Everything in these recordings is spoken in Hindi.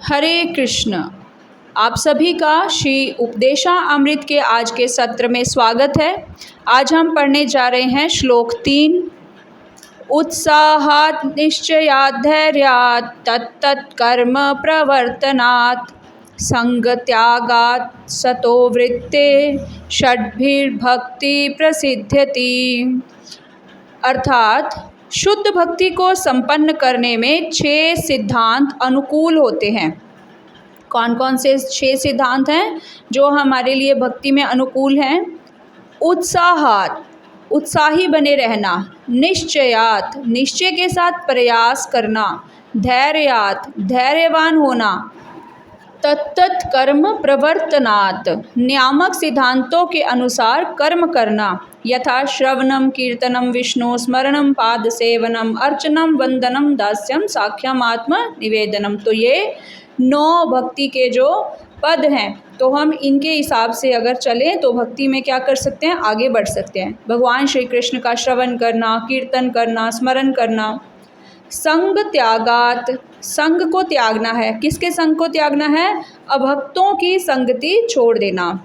हरे कृष्ण। आप सभी का श्री उपदेशा अमृत के आज के सत्र में स्वागत है। आज हम पढ़ने जा रहे हैं श्लोक 3। उत्साहात् निश्चयात् धैर्यात् तत्तत् कर्म प्रवर्तनात् संगत्यागात् सतो वृत्ते षड्भिर्भक्ति प्रसिद्ध्यति। अर्थात शुद्ध भक्ति को संपन्न करने में 6 सिद्धांत अनुकूल होते हैं। कौन कौन से 6 सिद्धांत हैं जो हमारे लिए भक्ति में अनुकूल हैं? उत्साहात, उत्साही बने रहना। निश्चयात, निश्चय के साथ प्रयास करना। धैर्यात, धैर्यवान होना। तत्तत् कर्म प्रवर्तनात्, नियामक सिद्धांतों के अनुसार कर्म करना। यथा श्रवणम कीर्तनम विष्णु स्मरणम पाद सेवनम अर्चनम वंदनम दास्यम साख्यम आत्म निवेदनम। तो ये 9 भक्ति के जो पद हैं, तो हम इनके हिसाब से अगर चलें तो भक्ति में क्या कर सकते हैं, आगे बढ़ सकते हैं। भगवान श्री कृष्ण का श्रवण करना, कीर्तन करना, स्मरण करना। संग त्यागात, संग को त्यागना है। किसके संग को त्यागना है? अभक्तों की संगति छोड़ देना।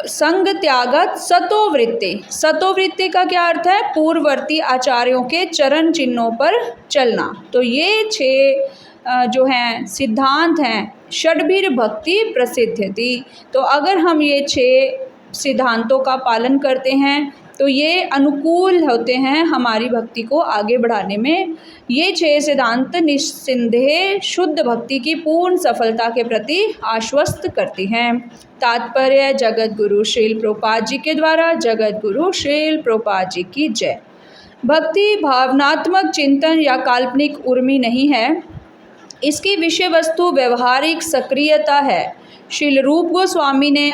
संग त्यागत सतोवृत्ति, सतोवृत्ति का क्या अर्थ है? पूर्ववर्ती आचार्यों के चरण चिन्हों पर चलना। तो ये 6 जो हैं सिद्धांत हैं। षड्भिर भक्ति प्रसिद्ध्यति, तो अगर हम ये 6 सिद्धांतों का पालन करते हैं तो ये अनुकूल होते हैं हमारी भक्ति को आगे बढ़ाने में। ये 6 सिद्धांत निस्संदेह शुद्ध भक्ति की पूर्ण सफलता के प्रति आश्वस्त करती हैं। तात्पर्य जगत गुरु श्रील प्रभुपाद जी के द्वारा। जगत गुरु श्रील प्रभुपाद जी की जय। भक्ति भावनात्मक चिंतन या काल्पनिक उर्मी नहीं है, इसकी विषय वस्तु व्यवहारिक सक्रियता है। श्रील रूप गोस्वामी ने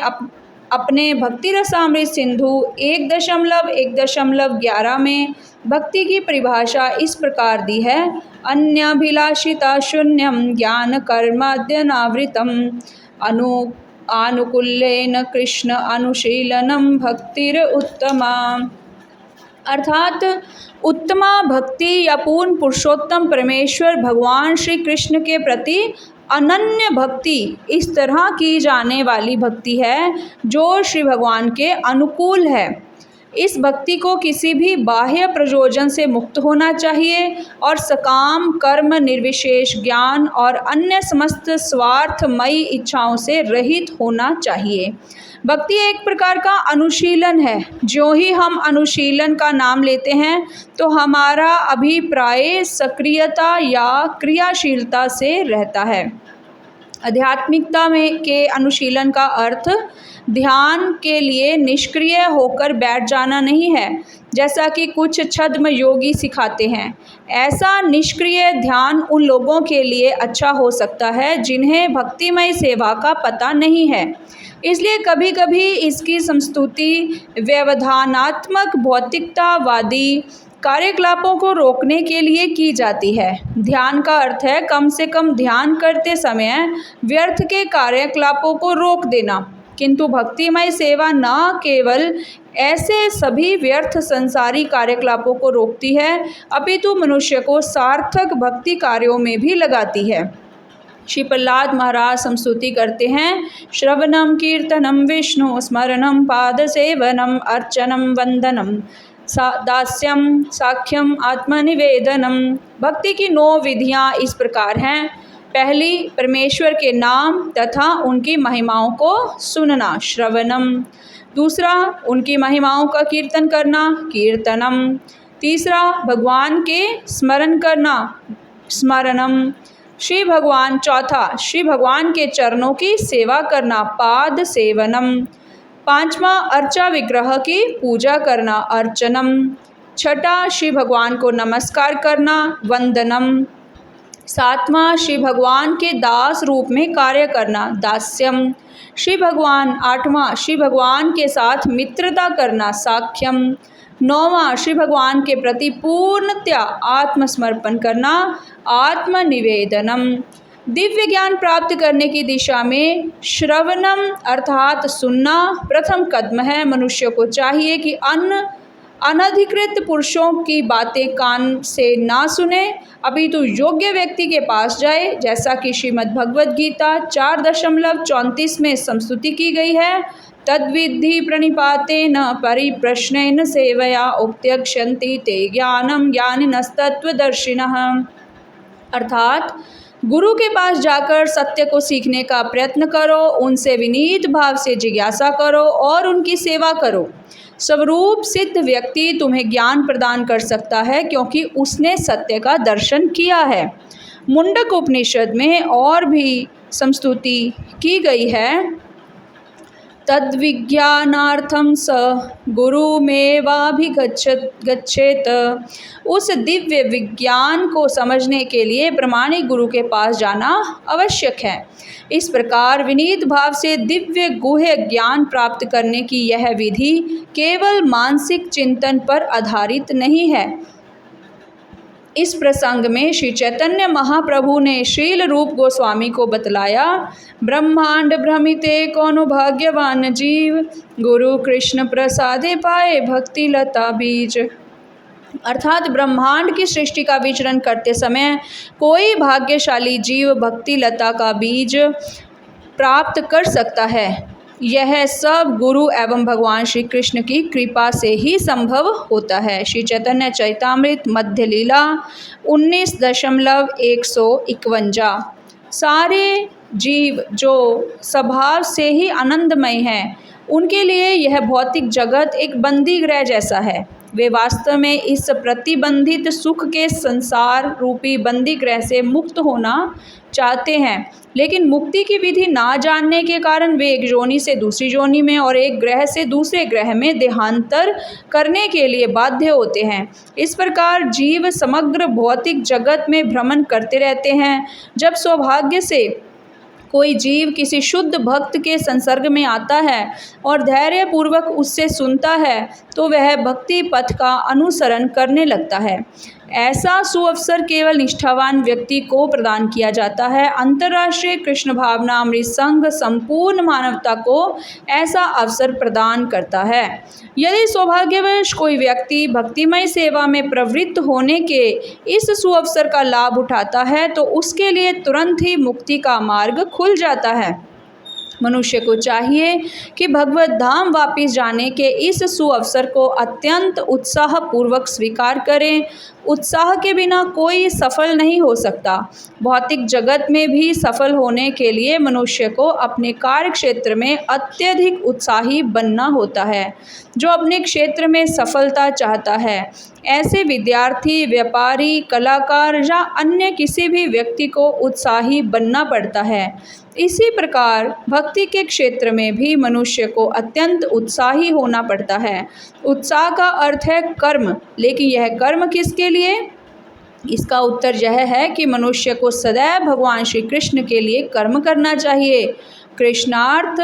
अपने भक्ति रसामृत सिंधु 1.1.11 में भक्ति की परिभाषा इस प्रकार दी है। अन्याभिलाषिता शून्यम ज्ञान कर्माद्यनावृतम आनुकूल्येन कृष्ण अनुशीलनम भक्तिर उत्तमा। अर्थात उत्तमा भक्ति या पूर्ण पुरुषोत्तम परमेश्वर भगवान श्री कृष्ण के प्रति अनन्य भक्ति इस तरह की जाने वाली भक्ति है जो श्री भगवान के अनुकूल है। इस भक्ति को किसी भी बाह्य प्रयोजन से मुक्त होना चाहिए और सकाम कर्म, निर्विशेष ज्ञान और अन्य समस्त स्वार्थमयी इच्छाओं से रहित होना चाहिए। भक्ति एक प्रकार का अनुशीलन है। जो ही हम अनुशीलन का नाम लेते हैं तो हमारा अभिप्राय सक्रियता या क्रियाशीलता से रहता है। आध्यात्मिकता में के अनुशीलन का अर्थ ध्यान के लिए निष्क्रिय होकर बैठ जाना नहीं है, जैसा कि कुछ छद्म योगी सिखाते हैं। ऐसा निष्क्रिय ध्यान उन लोगों के लिए अच्छा हो सकता है जिन्हें भक्तिमय सेवा का पता नहीं है। इसलिए कभी कभी इसकी संस्तुति व्यवधानात्मक भौतिकतावादी कार्यकलापों को रोकने के लिए की जाती है। ध्यान का अर्थ है कम से कम ध्यान करते समय व्यर्थ के कार्यकलापों को रोक देना, किंतु भक्तिमय सेवा न केवल ऐसे सभी व्यर्थ संसारी कार्यकलापों को रोकती है, अपितु मनुष्य को सार्थक भक्ति कार्यों में भी लगाती है। श्री प्रहलाद महाराज संस्तुति करते हैं। श्रवणम कीर्तनम विष्णु स्मरणम पाद सेवनम अर्चनम वंदनम दास्यम साख्यम आत्मनिवेदनम। भक्ति की 9 विधियाँ इस प्रकार हैं। पहली, परमेश्वर के नाम तथा उनकी महिमाओं को सुनना, श्रवणम। दूसरा, उनकी महिमाओं का कीर्तन करना, कीर्तनम। तीसरा, भगवान के स्मरण करना, स्मरणम। चौथा, श्री भगवान के चरणों की सेवा करना, पाद सेवनम। 5वां, अर्चा विग्रह की पूजा करना, अर्चनम। 6वां, श्री भगवान को नमस्कार करना, वंदनम। 7वां, श्री भगवान के दास रूप में कार्य करना, दास्यम। 8वां, श्री भगवान के साथ मित्रता करना, साख्यम। 9वां, श्री भगवान के प्रति पूर्णतया आत्मसमर्पण करना, आत्मनिवेदनम। दिव्य ज्ञान प्राप्त करने की दिशा में श्रवणम अर्थात सुनना प्रथम कदम है। मनुष्य को चाहिए कि अनधिकृत पुरुषों की बातें कान से ना सुने, अपितु योग्य व्यक्ति के पास जाए, जैसा कि श्रीमद् भगवद गीता 4.34 में संस्तुति की गई है। तद्विद्धि प्रणिपातेन परिप्रश्नेन सेवया उपत्यक्षन्ति ते ज्ञानम ज्ञानिनस्तत्त्वदर्शिनः। अर्थात गुरु के पास जाकर सत्य को सीखने का प्रयत्न करो, उनसे विनीत भाव से जिज्ञासा करो और उनकी सेवा करो। स्वरूप सिद्ध व्यक्ति तुम्हें ज्ञान प्रदान कर सकता है, क्योंकि उसने सत्य का दर्शन किया है। मुंडक उपनिषद में और भी संस्तुति की गई है। तद्विज्ञानार्थम स गुरुमेवाभिगच्छेत। उस दिव्य विज्ञान को समझने के लिए प्रामाणिक गुरु के पास जाना आवश्यक है। इस प्रकार विनीत भाव से दिव्य गुह्य ज्ञान प्राप्त करने की यह विधि केवल मानसिक चिंतन पर आधारित नहीं है। इस प्रसंग में श्री चैतन्य महाप्रभु ने श्रील रूप गोस्वामी को बतलाया, ब्रह्मांड भ्रमिते कौनो भाग्यवान जीव, गुरु कृष्ण प्रसादे पाए भक्ति लता बीज। अर्थात ब्रह्मांड की सृष्टि का विचरण करते समय कोई भाग्यशाली जीव भक्ति लता का बीज प्राप्त कर सकता है। यह सब गुरु एवं भगवान श्री कृष्ण की कृपा से ही संभव होता है। श्री चैतन्य चरितामृत मध्य लीला 19.151। सारे जीव जो स्वभाव से ही आनंदमय हैं, उनके लिए यह भौतिक जगत एक बंदी गृह जैसा है। वे वास्तव में इस प्रतिबंधित सुख के संसार रूपी बंदी गृह से मुक्त होना चाहते हैं, लेकिन मुक्ति की विधि ना जानने के कारण वे एक योनि से दूसरी योनि में और एक ग्रह से दूसरे ग्रह में देहांतर करने के लिए बाध्य होते हैं। इस प्रकार जीव समग्र भौतिक जगत में भ्रमण करते रहते हैं। जब सौभाग्य से कोई जीव किसी शुद्ध भक्त के संसर्ग में आता है और धैर्यपूर्वक उससे सुनता है, तो वह भक्ति पथ का अनुसरण करने लगता है। ऐसा सुअवसर केवल निष्ठावान व्यक्ति को प्रदान किया जाता है। अंतर्राष्ट्रीय कृष्ण भावना अमृत संघ संपूर्ण मानवता को ऐसा अवसर प्रदान करता है। यदि सौभाग्यवश कोई व्यक्ति भक्तिमय सेवा में प्रवृत्त होने के इस सुअवसर का लाभ उठाता है, तो उसके लिए तुरंत ही मुक्ति का मार्ग खुल जाता है। मनुष्य को चाहिए कि भगवत धाम वापिस जाने के इस सुअवसर को अत्यंत उत्साहपूर्वक स्वीकार करें। उत्साह के बिना कोई सफल नहीं हो सकता। भौतिक जगत में भी सफल होने के लिए मनुष्य को अपने कार्य क्षेत्र में अत्यधिक उत्साही बनना होता है। जो अपने क्षेत्र में सफलता चाहता है, ऐसे विद्यार्थी, व्यापारी, कलाकार या अन्य किसी भी व्यक्ति को उत्साही बनना पड़ता है। इसी प्रकार भक्ति के क्षेत्र में भी मनुष्य को अत्यंत उत्साही होना पड़ता है। उत्साह का अर्थ है कर्म, लेकिन यह कर्म किसके लिए? इसका उत्तर यह है कि मनुष्य को सदैव भगवान श्री कृष्ण के लिए कर्म करना चाहिए। कृष्णार्थ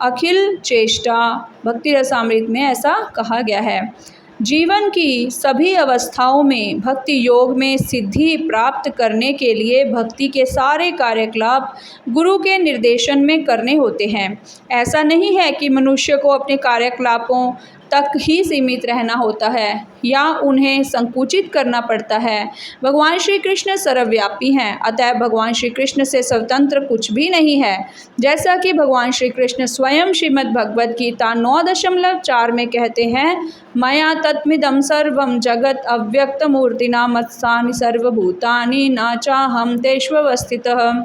अखिल चेष्टा, भक्ति रसामृत में ऐसा कहा गया है। जीवन की सभी अवस्थाओं में भक्ति योग में सिद्धि प्राप्त करने के लिए भक्ति के सारे कार्यकलाप गुरु के निर्देशन में करने होते हैं। ऐसा नहीं है कि मनुष्य को अपने कार्यकलापों तक ही सीमित रहना होता है या उन्हें संकुचित करना पड़ता है। भगवान श्री कृष्ण सर्वव्यापी हैं, अतः भगवान श्री कृष्ण से स्वतंत्र कुछ भी नहीं है। जैसा कि भगवान श्री कृष्ण स्वयं श्रीमद् भगवद गीता 9.4 में कहते हैं, मया तत्मिदं सर्वं जगत अव्यक्त मूर्तिना मत्स्थानि सर्वभूतानि न चाहं तेष्वस्थितः।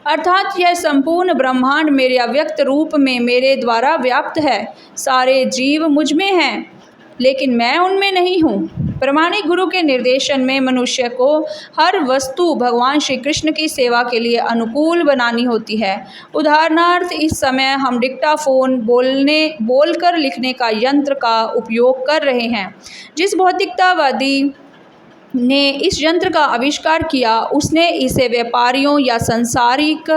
अर्थात यह संपूर्ण ब्रह्मांड मेरे अव्यक्त रूप में मेरे द्वारा व्याप्त है। सारे जीव मुझ में हैं, लेकिन मैं उनमें नहीं हूँ। प्रामाणिक गुरु के निर्देशन में मनुष्य को हर वस्तु भगवान श्री कृष्ण की सेवा के लिए अनुकूल बनानी होती है। उदाहरणार्थ, इस समय हम डिक्टाफोन बोलकर लिखने का यंत्र का उपयोग कर रहे हैं। जिस भौतिकतावादी ने इस यंत्र का आविष्कार किया, उसने इसे व्यापारियों या सांसारिक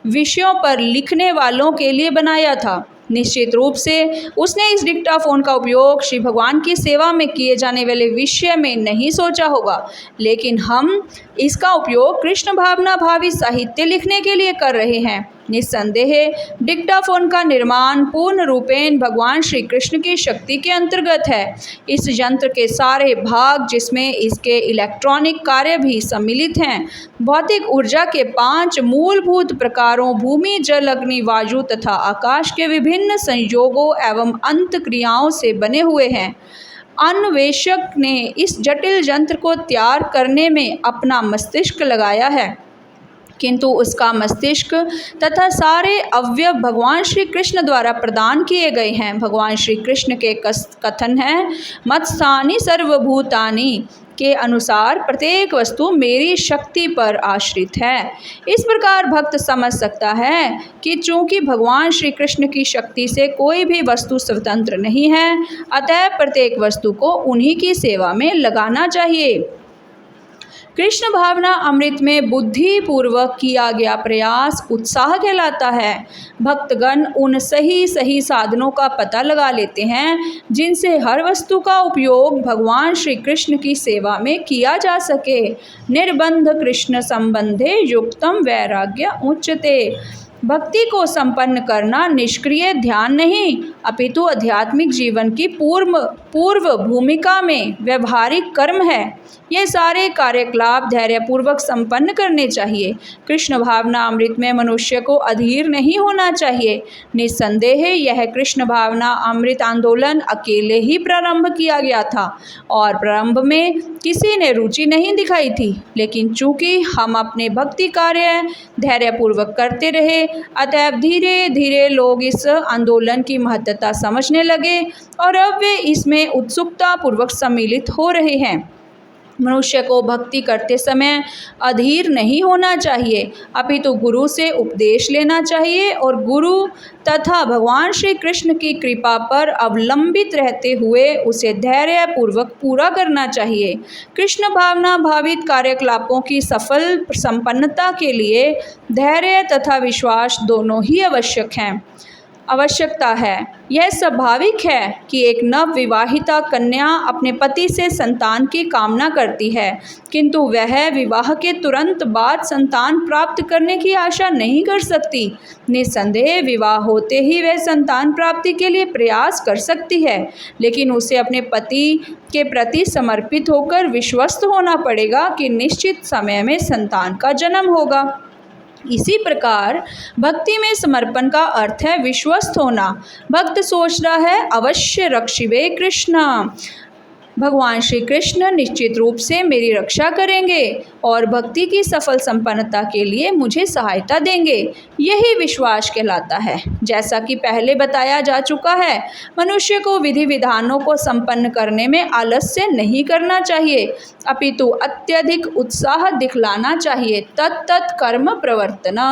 विषयों पर लिखने वालों के लिए बनाया था। निश्चित रूप से उसने इस डिक्टाफोन का उपयोग श्री भगवान की सेवा में किए जाने वाले विषय में नहीं सोचा होगा, लेकिन हम इसका उपयोग कृष्ण भावना भावी साहित्य लिखने के लिए कर रहे हैं। निस्संदेह डिक्टाफोन का निर्माण पूर्ण रूपेण भगवान श्री कृष्ण की शक्ति के अंतर्गत है। इस यंत्र के सारे भाग, जिसमें इसके इलेक्ट्रॉनिक कार्य भी सम्मिलित हैं, भौतिक ऊर्जा के 5 मूलभूत प्रकारों भूमि, जल, अग्नि, वायु तथा आकाश के विभिन्न संयोगों एवं अंत क्रियाओं से बने हुए हैं। अन्वेषक ने इस जटिल यंत्र को तैयार करने में अपना मस्तिष्क लगाया है, किंतु उसका मस्तिष्क तथा सारे अवयव भगवान श्री कृष्ण द्वारा प्रदान किए गए हैं। भगवान श्री कृष्ण के कथन है, मत्स्थानि सर्वभूतानि के अनुसार प्रत्येक वस्तु मेरी शक्ति पर आश्रित है। इस प्रकार भक्त समझ सकता है कि चूंकि भगवान श्री कृष्ण की शक्ति से कोई भी वस्तु स्वतंत्र नहीं है, अतः प्रत्येक वस्तु को उन्हीं की सेवा में लगाना चाहिए। कृष्ण भावना अमृत में बुद्धि पूर्वक किया गया प्रयास उत्साह कहलाता है। भक्तगण उन सही साधनों का पता लगा लेते हैं जिनसे हर वस्तु का उपयोग भगवान श्री कृष्ण की सेवा में किया जा सके। निर्बंध कृष्ण संबंधे युक्तम वैराग्य उच्यते। भक्ति को संपन्न करना निष्क्रिय ध्यान नहीं, अपितु आध्यात्मिक जीवन की पूर्व भूमिका में व्यवहारिक कर्म है। ये सारे कार्यकलाप धैर्यपूर्वक संपन्न करने चाहिए। कृष्ण भावना अमृत में मनुष्य को अधीर नहीं होना चाहिए। निस्संदेह यह कृष्ण भावना अमृत आंदोलन अकेले ही प्रारंभ किया गया था और प्रारंभ में किसी ने रुचि नहीं दिखाई थी, लेकिन चूंकि हम अपने भक्ति कार्य धैर्यपूर्वक करते रहे, अतः धीरे धीरे लोग इस आंदोलन की महत्ता समझने लगे और अब वे इसमें उत्सुकता पूर्वक सम्मिलित हो रहे हैं। मनुष्य को भक्ति करते समय अधीर नहीं होना चाहिए, अपितु गुरु से उपदेश लेना चाहिए और गुरु तथा भगवान श्री कृष्ण की कृपा पर अवलंबित रहते हुए उसे धैर्यपूर्वक पूरा करना चाहिए। कृष्ण भावना भावित कार्यकलापों की सफल संपन्नता के लिए धैर्य तथा विश्वास दोनों ही आवश्यकता है। यह स्वाभाविक है कि एक नव विवाहिता कन्या अपने पति से संतान की कामना करती है, किंतु वह विवाह के तुरंत बाद संतान प्राप्त करने की आशा नहीं कर सकती। निस्संदेह विवाह होते ही वह संतान प्राप्ति के लिए प्रयास कर सकती है, लेकिन उसे अपने पति के प्रति समर्पित होकर विश्वस्त होना पड़ेगा कि निश्चित समय में संतान का जन्म होगा। इसी प्रकार भक्ति में समर्पण का अर्थ है विश्वस्त होना। भक्त सोच रहा है अवश्य रक्षिवे कृष्ण, भगवान श्री कृष्ण निश्चित रूप से मेरी रक्षा करेंगे और भक्ति की सफल संपन्नता के लिए मुझे सहायता देंगे। यही विश्वास कहलाता है। जैसा कि पहले बताया जा चुका है, मनुष्य को विधि विधानों को संपन्न करने में आलस्य नहीं करना चाहिए, अपितु अत्यधिक उत्साह दिखलाना चाहिए। तत्त कर्म प्रवर्तना।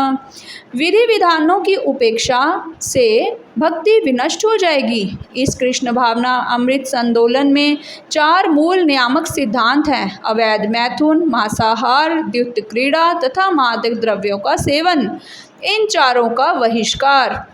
विधि विधानों की उपेक्षा से भक्ति विनष्ट हो जाएगी। इस कृष्ण भावना अमृत आंदोलन में 4 मूल नियामक सिद्धांत हैं: अवैध मैथुन, मांसाहार, द्युत क्रीड़ा तथा मादक द्रव्यों का सेवन। इन चारों का बहिष्कार।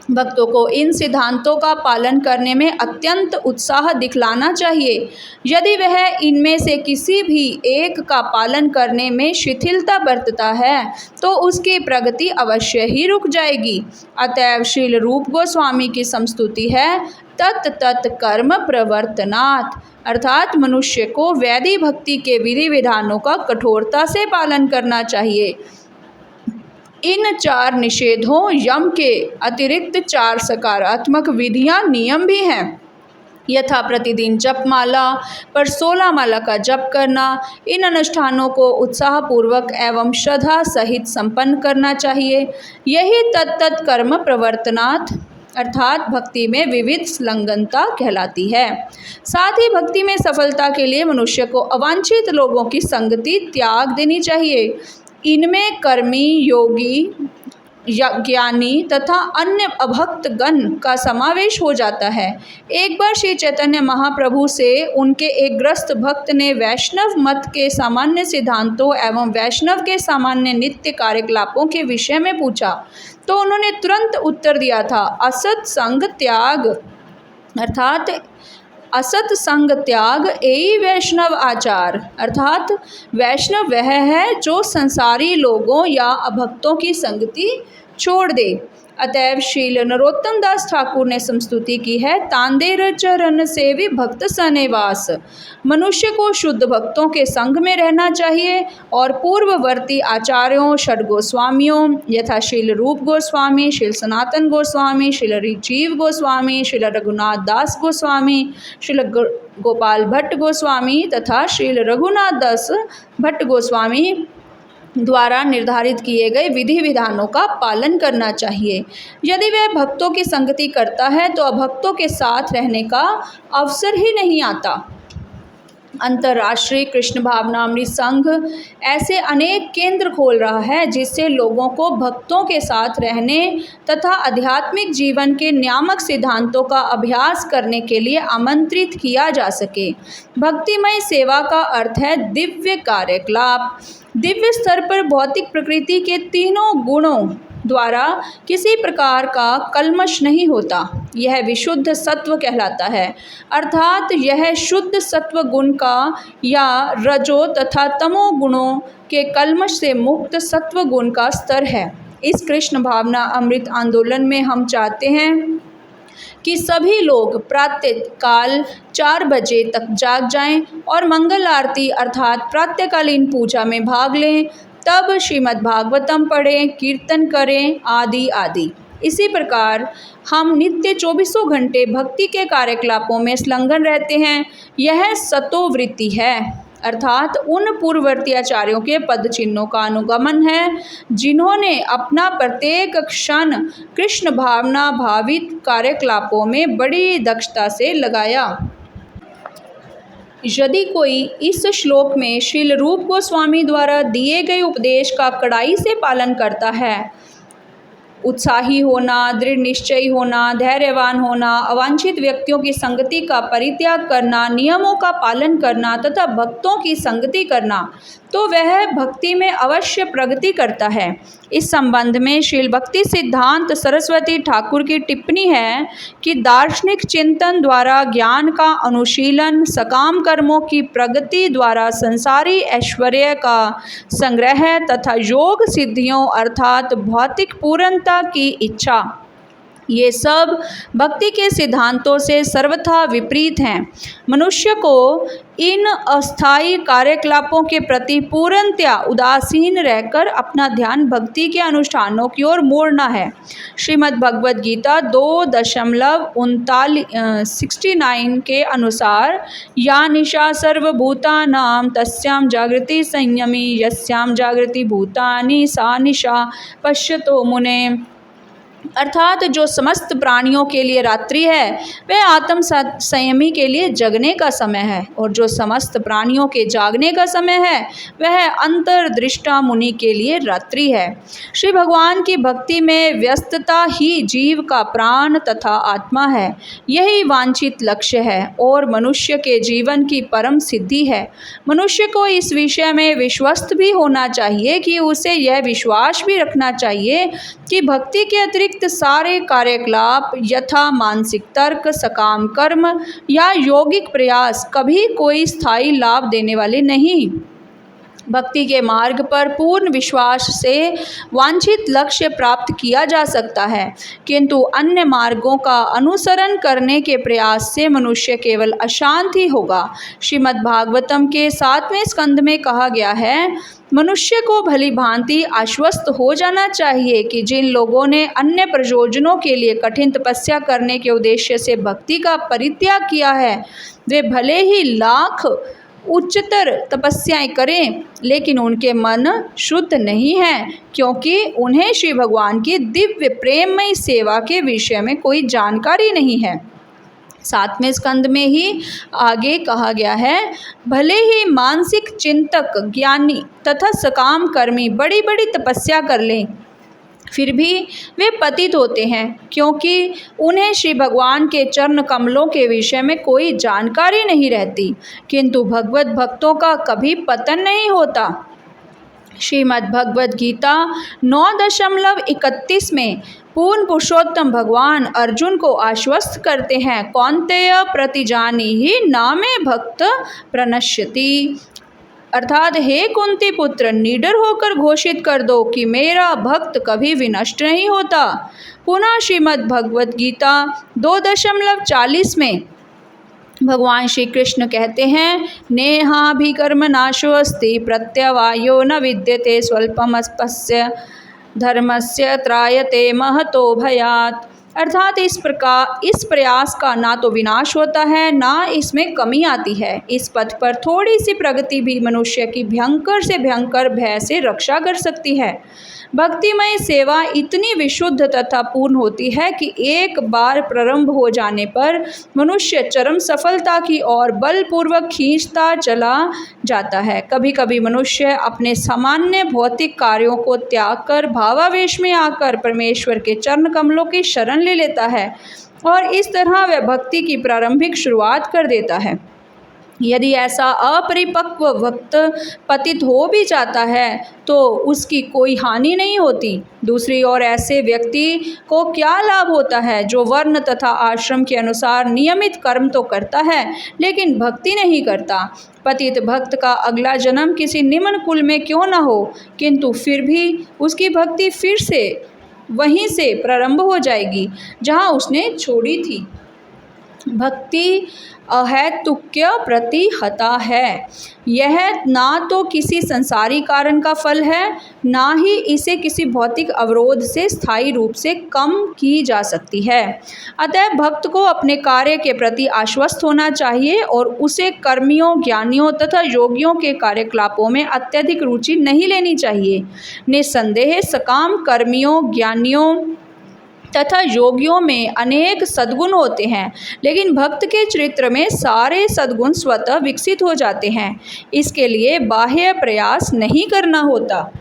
भक्तों को इन सिद्धांतों का पालन करने में अत्यंत उत्साह दिखलाना चाहिए। यदि वह इनमें से किसी भी एक का पालन करने में शिथिलता बरतता है तो उसकी प्रगति अवश्य ही रुक जाएगी। अतएव श्रील रूप गोस्वामी की संस्तुति है तत् कर्म प्रवर्तनात्, अर्थात मनुष्य को वैदिक भक्ति के विधि विधानों का कठोरता से पालन करना चाहिए। इन 4 निषेधों यम के अतिरिक्त 4 सकारात्मक विधियां नियम भी हैं, यथा प्रतिदिन जपमाला पर 16 माला का जप करना। इन अनुष्ठानों को उत्साहपूर्वक एवं श्रद्धा सहित संपन्न करना चाहिए। यही तत्त कर्म प्रवर्तनात् अर्थात भक्ति में विविध संलग्नता कहलाती है। साथ ही भक्ति में सफलता के लिए मनुष्य को अवांछित लोगों की संगति त्याग देनी चाहिए। इनमें कर्मी, योगी, ज्ञानी तथा अन्य अभक्त गण का समावेश हो जाता है। एक बार श्री चैतन्य महाप्रभु से उनके एक ग्रस्त भक्त ने वैष्णव मत के सामान्य सिद्धांतों एवं वैष्णव के सामान्य नित्य कार्यकलापों के विषय में पूछा, तो उन्होंने तुरंत उत्तर दिया था, असत संग त्याग, अर्थात असत संग त्याग यही वैष्णव आचार, अर्थात वैष्णव वह है जो संसारी लोगों या अभक्तों की संगति छोड़ दे। अतएव श्रील नरोत्तम दास ठाकुर ने संस्तुति की है, तांदेर चरण सेवी भक्त सनेवास। मनुष्य को शुद्ध भक्तों के संग में रहना चाहिए और पूर्ववर्ती आचार्यों षड गोस्वामियों यथा श्रील रूप गोस्वामी, श्रील सनातन गोस्वामी, श्रील रिजीव गोस्वामी, श्रील रघुनाथ दास गोस्वामी, श्रील गोपाल भट्ट गोस्वामी तथा श्रील रघुनाथ दास भट्ट गोस्वामी द्वारा निर्धारित किए गए विधि विधानों का पालन करना चाहिए। यदि वह भक्तों की संगति करता है तो अभक्तों के साथ रहने का अवसर ही नहीं आता। अंतर्राष्ट्रीय कृष्ण भावनामृत संघ ऐसे अनेक केंद्र खोल रहा है जिससे लोगों को भक्तों के साथ रहने तथा आध्यात्मिक जीवन के नियामक सिद्धांतों का अभ्यास करने के लिए आमंत्रित किया जा सके। भक्तिमय सेवा का अर्थ है दिव्य कार्यकलाप। दिव्य स्तर पर भौतिक प्रकृति के तीनों गुणों द्वारा किसी प्रकार का कल्मश नहीं होता। यह विशुद्ध सत्व कहलाता है, अर्थात यह शुद्ध सत्व गुण का या रजो तथा तमो गुणों के कल्मश से मुक्त सत्व गुण का स्तर है। इस कृष्ण भावना अमृत आंदोलन में हम चाहते हैं कि सभी लोग प्रातः काल 4 बजे तक जाग जाएं और मंगल आरती अर्थात प्रातःकालीन पूजा में भाग लें, तब श्रीमद् भागवतम पढ़ें, कीर्तन करें आदि आदि। इसी प्रकार हम नित्य 24 घंटे भक्ति के कार्यकलापों में संलग्न रहते हैं। यह सतोवृत्ति है, अर्थात उन पूर्ववर्ती आचार्यों के पद चिन्हों का अनुगमन है जिन्होंने अपना प्रत्येक क्षण कृष्ण भावना भावित कार्यकलापों में बड़ी दक्षता से लगाया। यदि कोई इस श्लोक में श्रील रूप गोस्वामी द्वारा दिए गए उपदेश का कड़ाई से पालन करता है, उत्साही होना, दृढ़ निश्चयी होना, धैर्यवान होना, अवांछित व्यक्तियों की संगति का परित्याग करना, नियमों का पालन करना तथा भक्तों की संगति करना, तो वह भक्ति में अवश्य प्रगति करता है। इस संबंध में श्रील भक्ति सिद्धांत सरस्वती ठाकुर की टिप्पणी है कि दार्शनिक चिंतन द्वारा ज्ञान का अनुशीलन, सकाम कर्मों की प्रगति द्वारा संसारी ऐश्वर्य का संग्रह तथा योग सिद्धियों अर्थात भौतिक पूर्णता की इच्छा, ये सब भक्ति के सिद्धांतों से सर्वथा विपरीत हैं। मनुष्य को इन अस्थायी कार्यकलापों के प्रति पूर्णतया उदासीन रहकर अपना ध्यान भक्ति के अनुष्ठानों की ओर मोड़ना है। श्रीमद् भगवद गीता 2:69 के अनुसार या निशा सर्वभूतानां तस्यां जागृति संयमी यस्यां जागृति भूतानि सा निशा पश्यतो मुने, अर्थात जो समस्त प्राणियों के लिए रात्रि है वह आत्म संयमी के लिए जगने का समय है, और जो समस्त प्राणियों के जागने का समय है वह अंतर्दृष्टा मुनि के लिए रात्रि है। श्री भगवान की भक्ति में व्यस्तता ही जीव का प्राण तथा आत्मा है। यही वांछित लक्ष्य है और मनुष्य के जीवन की परम सिद्धि है। मनुष्य को इस विषय में विश्वस्त भी होना चाहिए कि उसे यह विश्वास भी रखना चाहिए कि भक्ति के अतिरिक्त सारे कार्यकलाप यथा मानसिक तर्क, सकाम कर्म या यौगिक प्रयास कभी कोई स्थायी लाभ देने वाले नहीं। भक्ति के मार्ग पर पूर्ण विश्वास से वांछित लक्ष्य प्राप्त किया जा सकता है, किंतु अन्य मार्गों का अनुसरण करने के प्रयास से मनुष्य केवल अशांत ही होगा। श्रीमद् भागवतम के 7वें स्कंद में कहा गया है, मनुष्य को भली भांति आश्वस्त हो जाना चाहिए कि जिन लोगों ने अन्य प्रयोजनों के लिए कठिन तपस्या करने के उद्देश्य से भक्ति का परित्याग किया है, वे भले ही लाख उच्चतर तपस्याएं करें लेकिन उनके मन शुद्ध नहीं है, क्योंकि उन्हें श्री भगवान की दिव्य प्रेममयी सेवा के विषय में कोई जानकारी नहीं है। 7वें स्कंद में ही आगे कहा गया है, भले ही मानसिक चिंतक, ज्ञानी तथा सकाम कर्मी बड़ी बड़ी तपस्या कर लें, फिर भी वे पतित होते हैं, क्योंकि उन्हें श्री भगवान के चरण कमलों के विषय में कोई जानकारी नहीं रहती। किंतु भगवत भक्तों का कभी पतन नहीं होता। श्रीमद् भगवद गीता 9:31 में पूर्ण पुरुषोत्तम भगवान अर्जुन को आश्वस्त करते हैं, कौन्तेय प्रतिजानीहि ना मे भक्त प्रणश्यति। अर्थात हे कुंती पुत्र, निडर होकर घोषित कर दो कि मेरा भक्त कभी विनष्ट नहीं होता। पुनः श्रीमद् भगवद गीता 2.40 में भगवान श्री कृष्ण कहते हैं, नेहाभिकर्म नाशो अस्ति प्रत्यवायो न विद्यते स्वल्पमस्य धर्मस्य त्रायते महतो भयात्। अर्थात इस प्रयास का ना तो विनाश होता है, ना इसमें कमी आती है। इस पथ पर थोड़ी सी प्रगति भी मनुष्य की भयंकर से भयंकर भय से रक्षा कर सकती है। भक्तिमय सेवा इतनी विशुद्ध तथा पूर्ण होती है कि एक बार प्रारंभ हो जाने पर मनुष्य चरम सफलता की ओर बलपूर्वक खींचता चला जाता है। कभी कभी मनुष्य अपने सामान्य भौतिक कार्यों को त्याग कर भावावेश में आकर परमेश्वर के चरण कमलों की शरण ले लेता है और इस तरह वह भक्ति की प्रारंभिक शुरुआत कर देता है। यदि ऐसा अपरिपक्व भक्त पतित हो भी जाता है तो उसकी कोई हानि नहीं होती। दूसरी ओर ऐसे व्यक्ति को क्या लाभ होता है जो वर्ण तथा आश्रम के अनुसार नियमित कर्म तो करता है लेकिन भक्ति नहीं करता। पतित भक्त का अगला जन्म किसी निम्न कुल में क्यों न हो, किंतु फिर भी उसकी भक्ति फिर से वहीं से प्रारंभ हो जाएगी जहाँ उसने छोड़ी थी। भक्ति अहैतुक्य प्रतिहता है। यह ना तो किसी संसारी कारण का फल है, ना ही इसे किसी भौतिक अवरोध से स्थायी रूप से कम की जा सकती है। अतः भक्त को अपने कार्य के प्रति आश्वस्त होना चाहिए और उसे कर्मियों, ज्ञानियों तथा योगियों के कार्यकलापों में अत्यधिक रुचि नहीं लेनी चाहिए। निस्संदेह सकाम कर्मियों, ज्ञानियों तथा योगियों में अनेक सद्गुण होते हैं, लेकिन भक्त के चरित्र में सारे सद्गुण स्वतः विकसित हो जाते हैं। इसके लिए बाह्य प्रयास नहीं करना होता।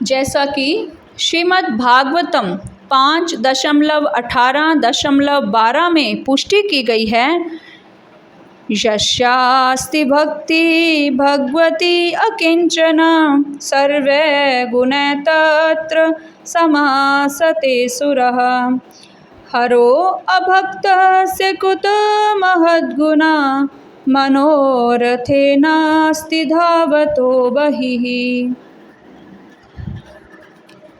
जैसा कि श्रीमद् भागवतम 5.18.12 में पुष्टि की गई है, यस्यास्ति भक्ति भगवती अकिंचना सर्वे गुणै तत्र समासते सुरः हरो अभक्तस्य कुत महद्गुणा मनोरथे नास्ति धावतो बहिः।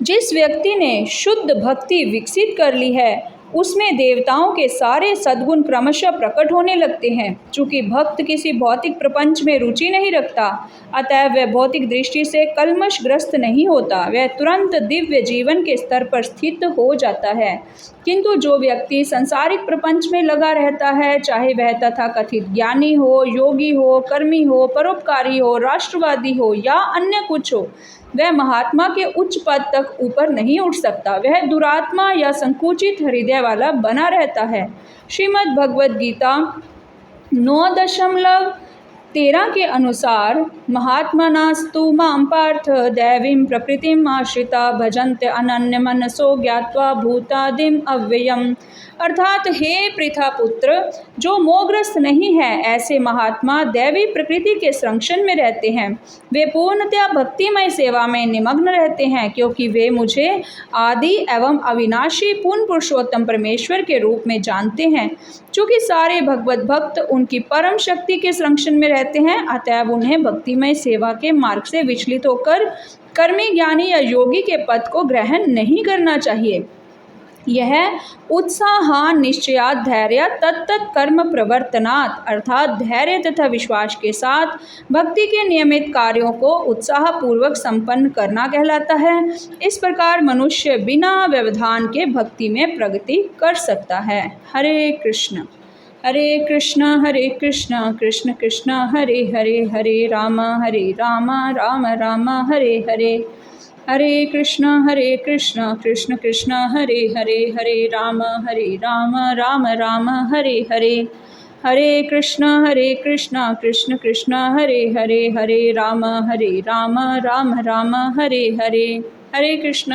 जिस व्यक्ति ने शुद्ध भक्ति विकसित कर ली है उसमें देवताओं के सारे सद्गुण क्रमशः प्रकट होने लगते हैं। चूँकि भक्त किसी भौतिक प्रपंच में रुचि नहीं रखता, अतः वह भौतिक दृष्टि से कल्मशग्रस्त नहीं होता, वह तुरंत दिव्य जीवन के स्तर पर स्थित हो जाता है। किंतु जो व्यक्ति संसारिक प्रपंच में लगा रहता है, चाहे वह तथाकथित ज्ञानी हो, योगी हो, कर्मी हो, परोपकारी हो, राष्ट्रवादी हो या अन्य कुछ हो, वह महात्मा के उच्च पद तक ऊपर नहीं उठ सकता। वह दुरात्मा या संकुचित हृदय वाला बना रहता है। श्रीमद् भगवद गीता 9.13 के अनुसार महात्मनास्तु मां पार्थ दैवीं प्रकृतिम आश्रिता भजन्ते अनन्य मनसो ज्ञात्वा भूतादिम अव्ययम्। अर्थात हे पृथा पुत्र, जो मोहग्रस्त नहीं है ऐसे महात्मा दैवी प्रकृति के संरक्षण में रहते हैं। वे पूर्णतया भक्तिमय सेवा में निमग्न रहते हैं क्योंकि वे मुझे आदि एवं अविनाशी पूर्ण पुरुषोत्तम परमेश्वर के रूप में जानते हैं। चूँकि सारे भगवत भक्त उनकी परम शक्ति के संरक्षण में रहते हैं, अतएव उन्हें भक्तिमय सेवा के मार्ग से विचलित होकर कर्मी, ज्ञानी या योगी के पद को ग्रहण नहीं करना चाहिए। यह उत्साहान निश्चयात धैर्य तत्त कर्म प्रवर्तनात् अर्थात धैर्य तथा विश्वास के साथ भक्ति के नियमित कार्यों को उत्साहपूर्वक संपन्न करना कहलाता है। इस प्रकार मनुष्य बिना व्यवधान के भक्ति में प्रगति कर सकता है। हरे कृष्ण हरे कृष्ण कृष्ण कृष्ण हरे हरे, हरे राम राम राम हरे हरे, हरे कृष्ण कृष्ण कृष्ण हरे हरे, हरे राम राम राम हरे हरे, हरे कृष्ण कृष्ण कृष्ण हरे हरे, हरे राम राम राम हरे हरे, हरे कृष्ण।